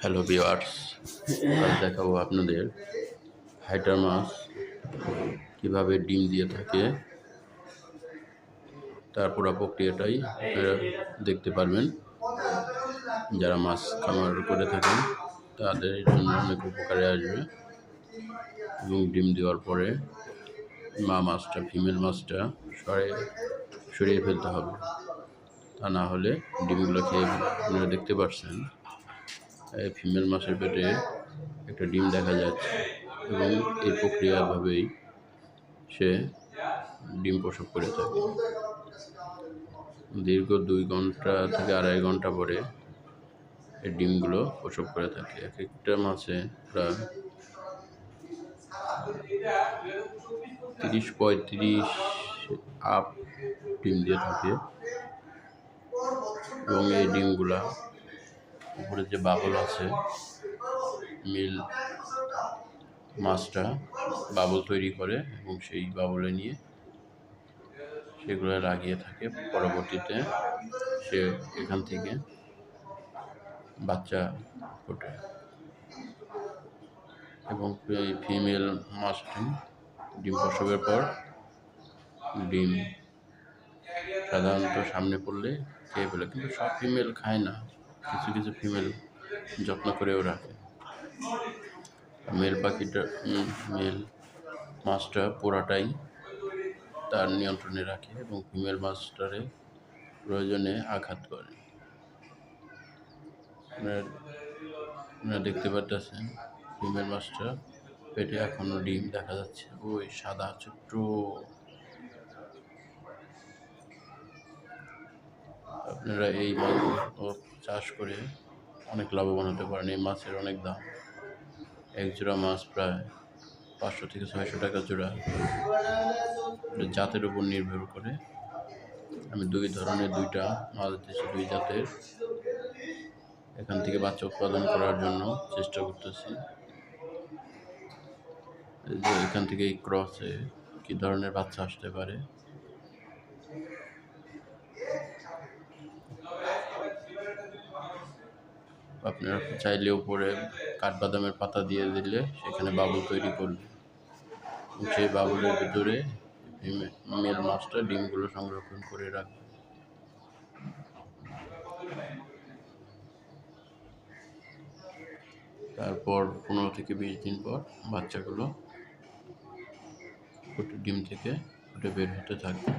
Hello viewers, আজ দেখাবো আপনাদের হাইটার মাছ কীভাবে ডিম দিয়ে থাকে তার পুরো প্রক্রিয়াটাই আপনারা দেখতে পারবেন। যারা মাছ খামার করে থাকেন তাদের জন্য অনেক উপকারে আসবে। এবং ডিম দেওয়ার পরে মাছটা ফিমেল মাছটা সরিয়ে ফেলতে হবে, তা না হলে ডিমগুলো খেয়ে আপনারা দেখতে পাচ্ছেন ফিমেল মাছের পেটে একটা ডিম দেখা যাচ্ছে এবং এই প্রক্রিয়াভাবেই সে ডিম প্রসব করে থাকে। দীর্ঘ 2 ঘন্টা থেকে 2.5 ঘন্টা পরে এই ডিমগুলো প্রসব করে থাকে। এক একটা মাছে প্রায় 30-35 আপ ডিম দিয়ে থাকে এবং এই ডিমগুলা উপরে যে বাবল আছে, মিল মাছটা বাবল তৈরি করে এবং সেই বাবলে নিয়ে সেগুলো লাগিয়ে থাকে। পরবর্তীতে সে এখান থেকে বাচ্চা ফোটে এবং এই ফিমেল মাছটি ডিম প্রসবের পর ডিম সাধারণত সামনে পড়লে খেয়ে ফেলে, কিন্তু সব ফিমেল খায় না, কিছু কিছু ফিমেল যত্ন করেও রাখে। মেল মাছটা পুরাটাই তার নিয়ন্ত্রণে রাখে এবং ফিমেল মাছটারে প্রয়োজনে আঘাত করে। আপনারা দেখতে পাচ্ছেন ফিমেল মাছটা পেটে এখনো ডিম দেখা যাচ্ছে, ওই সাদা ছোট্ট। আপনারা এই মাছ চাষ করে অনেক লাভবান হতে পারেন। এই মাছের অনেক দাম, এক জোড়া মাছ প্রায় 500 থেকে 600 টাকা জোড়া। জাতের উপর নির্ভর করে। আমি 2টা মাছ দিচ্ছি, 2 জাতের। এখান থেকে বাচ্চা উৎপাদন করার জন্য চেষ্টা করতেছি যে এখান থেকে এই ক্রসে কি ধরনের বাচ্চা আসতে পারে। আপনারা চাইলে উপরে কাঠবাদামের পাতা দিয়ে দিলে সেখানে বাবুল তৈরি করবে এবং সেই বাবুলের ভিতরে মেল মাছটা ডিমগুলো সংরক্ষণ করে রাখবে। তারপর 15 থেকে 20 দিন পর বাচ্চাগুলো ডিম থেকে ফুটে বের হতে থাকবে।